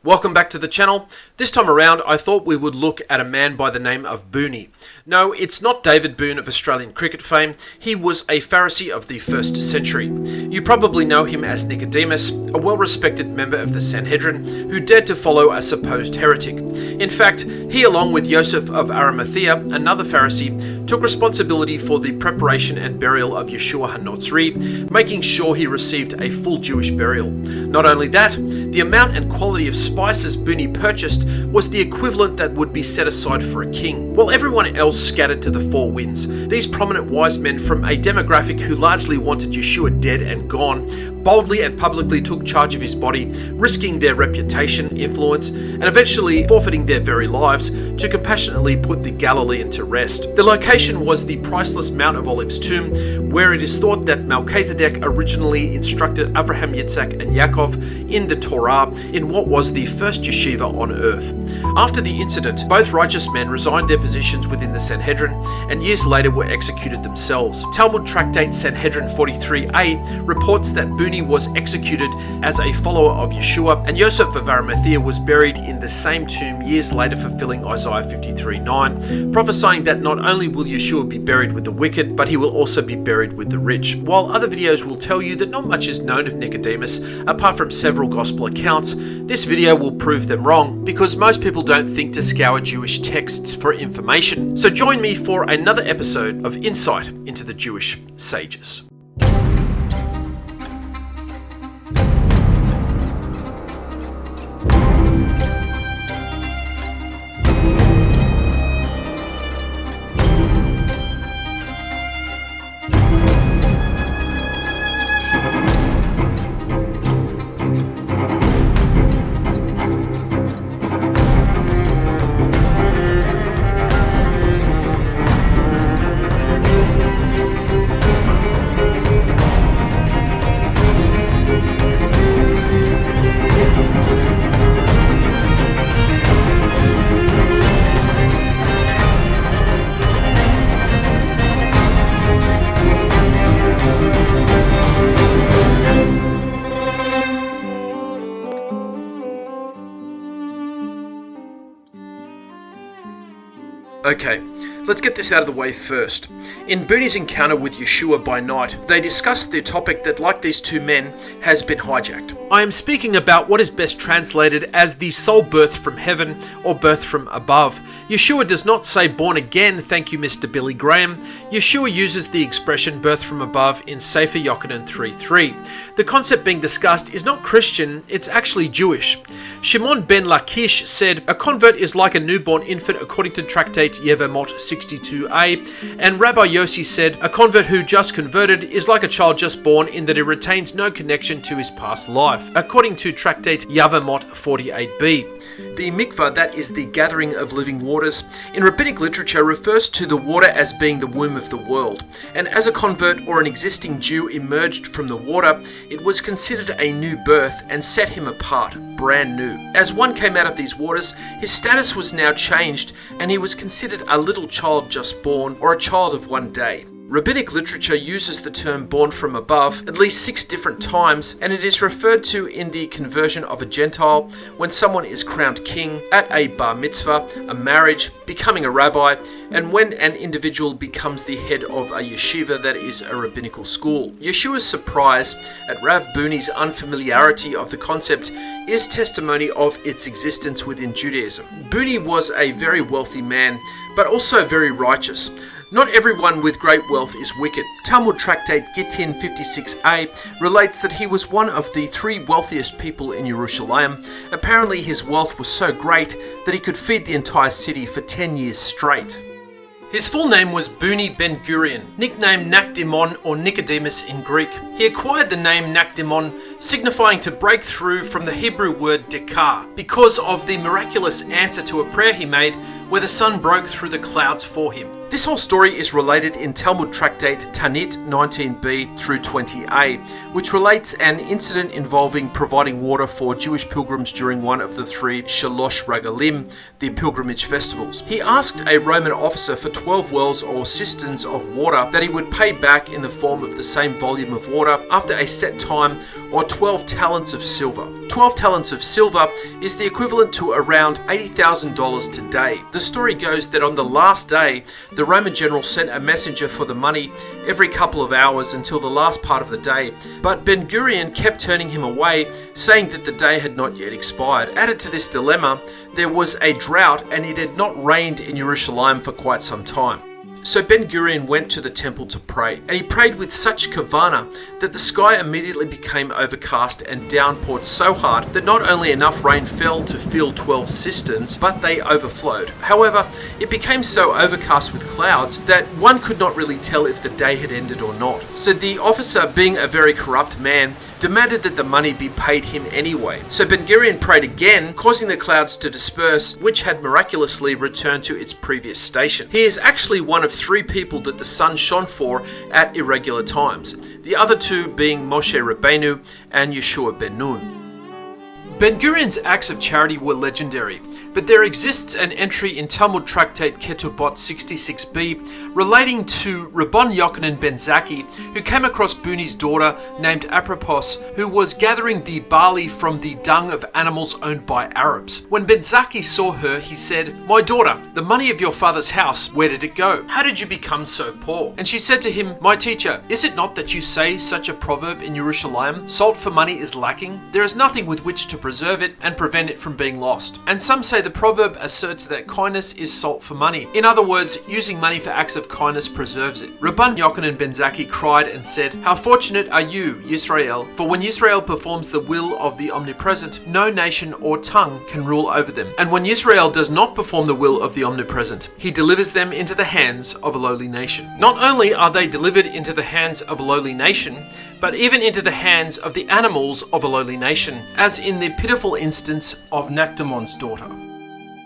Welcome back to the channel. This time around I thought we would look at a man by the name of Booney. No, it's not David Boone of Australian cricket fame. He was a Pharisee of the 1st century. You probably know him as Nicodemus, a well-respected member of the Sanhedrin who dared to follow a supposed heretic. In fact, he along with Joseph of Arimathea, another Pharisee, took responsibility for the preparation and burial of Yahshua Netzarim, making sure he received a full Jewish burial. Not only that, the amount and quality of spices Booney purchased was the equivalent that would be set aside for a king. While everyone else scattered to the four winds, these prominent wise men from a demographic who largely wanted Yahshua dead and gone boldly and publicly took charge of his body, risking their reputation, influence, and eventually forfeiting their very lives to compassionately put the Galilean to rest. The location was the priceless Mount of Olives tomb, where it is thought that Melchizedek originally instructed Abraham, Yitzhak, and Yaakov in the Torah in what was the first yeshiva on earth. After the incident, both righteous men resigned their positions within the Sanhedrin and years later were executed themselves. Talmud tractate Sanhedrin 43a reports that Booney was executed as a follower of Yahshua, and Joseph of Arimathea was buried in the same tomb years later, fulfilling Isaiah 53:9, prophesying that not only will Yahshua be buried with the wicked, but he will also be buried with the rich. While other videos will tell you that not much is known of Nicodemus, apart from several gospel accounts, this video will prove them wrong, because most people don't think to scour Jewish texts for information. So join me for another episode of Insight into the Jewish Sages. Okay, let's get this out of the way first. In Booney's encounter with Yahshua by night, they discussed the topic that, like these two men, has been hijacked. I am speaking about what is best translated as the soul birth from heaven or birth from above. Yahshua does not say born again, thank you Mr. Billy Graham. Yahshua uses the expression birth from above in Sefer Yochanan 3:3. The concept being discussed is not Christian, it's actually Jewish. Shimon ben Lakish said, a convert is like a newborn infant according to tractate Yevamot 62a, and Rabbi Yossi said, a convert who just converted is like a child just born in that it retains no connection to his past life, according to tractate Yevamot 48b. The mikvah, that is the gathering of living waters, in rabbinic literature refers to the water as being the womb of the world, and as a convert or an existing Jew emerged from the water, it was considered a new birth and set him apart, brand new. As one came out of these waters, his status was now changed and he was considered a little child just born or a child of one day. Rabbinic literature uses the term born from above at least 6 different times, and it is referred to in the conversion of a Gentile, when someone is crowned king, at a bar mitzvah, a marriage, becoming a rabbi, and when an individual becomes the head of a yeshiva, that is a rabbinical school. Yeshua's surprise at Rav Booney's unfamiliarity of the concept is testimony of its existence within Judaism. Booney was a very wealthy man, but also very righteous. Not everyone with great wealth is wicked. Talmud tractate Gittin 56a relates that he was one of the 3 wealthiest people in Jerusalem. Apparently his wealth was so great that he could feed the entire city for 10 years straight. His full name was Booney Ben Gurion, nicknamed Nakdimon or Nicodemus in Greek. He acquired the name Nakdimon, signifying to break through from the Hebrew word dekar, because of the miraculous answer to a prayer he made where the sun broke through the clouds for him. This whole story is related in Talmud tractate Tanit 19b through 20a, which relates an incident involving providing water for Jewish pilgrims during one of the 3 Shalosh Regalim, the pilgrimage festivals. He asked a Roman officer for 12 wells or cisterns of water that he would pay back in the form of the same volume of water after a set time, or 12 talents of silver. 12 talents of silver is the equivalent to around $80,000 today. The story goes that on the last day, the Roman general sent a messenger for the money every couple of hours until the last part of the day, but Ben-Gurion kept turning him away, saying that the day had not yet expired. Added to this dilemma, there was a drought and it had not rained in Jerusalem for quite some time. So Ben-Gurion went to the temple to pray, and he prayed with such kavana that the sky immediately became overcast and downpoured so hard that not only enough rain fell to fill 12 cisterns, but they overflowed. However, it became so overcast with clouds that one could not really tell if the day had ended or not. So the officer, being a very corrupt man, demanded that the money be paid him anyway. So Ben-Gurion prayed again, causing the clouds to disperse, which had miraculously returned to its previous station. He is actually one of 3 people that the sun shone for at irregular times, the other 2 being Moshe Rabbeinu and Yahshua ben Nun. Ben-Gurion's acts of charity were legendary, but there exists an entry in Talmud tractate Ketubot 66b relating to Rabban Yochanan ben Zakkai, who came across Buni's daughter named Apropos, who was gathering the barley from the dung of animals owned by Arabs. When ben Zakkai saw her, he said, "My daughter, the money of your father's house, where did it go? How did you become so poor?" And she said to him, "My teacher, is it not that you say such a proverb in Jerusalem? Salt for money is lacking. There is nothing with which to preserve it and prevent it from being lost." And some say the proverb asserts that kindness is salt for money. In other words, using money for acts of kindness preserves it. Rabban Yochanan ben Zakkai cried and said, "How fortunate are you, Yisrael, for when Yisrael performs the will of the Omnipresent, no nation or tongue can rule over them. And when Yisrael does not perform the will of the Omnipresent, he delivers them into the hands of a lowly nation." Not only are they delivered into the hands of a lowly nation, but even into the hands of the animals of a lowly nation, as in the pitiful instance of Nicodimus' daughter.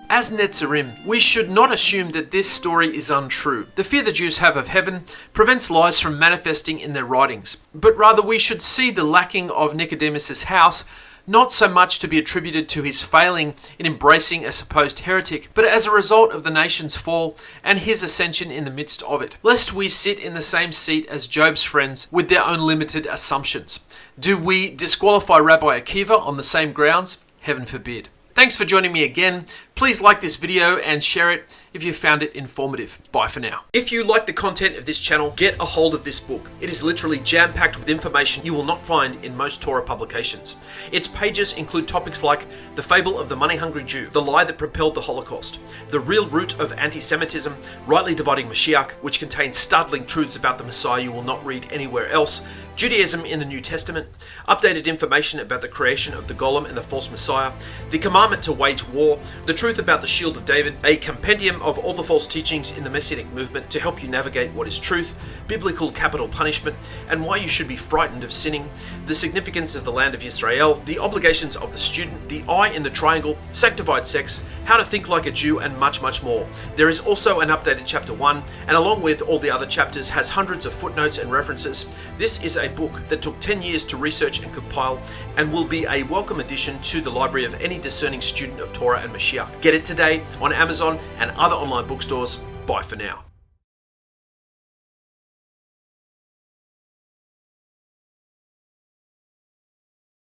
As Netzarim, we should not assume that this story is untrue. The fear the Jews have of heaven prevents lies from manifesting in their writings, but rather we should see the lacking of Nicodemus' house not so much to be attributed to his failing in embracing a supposed heretic, but as a result of the nation's fall and his ascension in the midst of it. Lest we sit in the same seat as Job's friends with their own limited assumptions. Do we disqualify Rabbi Akiva on the same grounds? Heaven forbid. Thanks for joining me again. Please like this video and share it if you found it informative. Bye for now. If you like the content of this channel, get a hold of this book. It is literally jam-packed with information you will not find in most Torah publications. Its pages include topics like the fable of the money-hungry Jew, the lie that propelled the Holocaust, the real root of anti-Semitism, rightly dividing Mashiach, which contains startling truths about the Messiah you will not read anywhere else, Judaism in the New Testament, updated information about the creation of the Golem and the false Messiah, the commandment to wage war, the truth about the Shield of David, a compendium of all the false teachings in the Messianic movement to help you navigate what is truth, biblical capital punishment, and why you should be frightened of sinning, the significance of the land of Israel, the obligations of the student, the eye in the triangle, sanctified sex, how to think like a Jew, and much, much more. There is also an updated chapter 1, and along with all the other chapters, has hundreds of footnotes and references. This is a book that took 10 years to research and compile, and will be a welcome addition to the library of any discerning student of Torah and Mashiach. Get it today on Amazon and other online bookstores. Bye for now.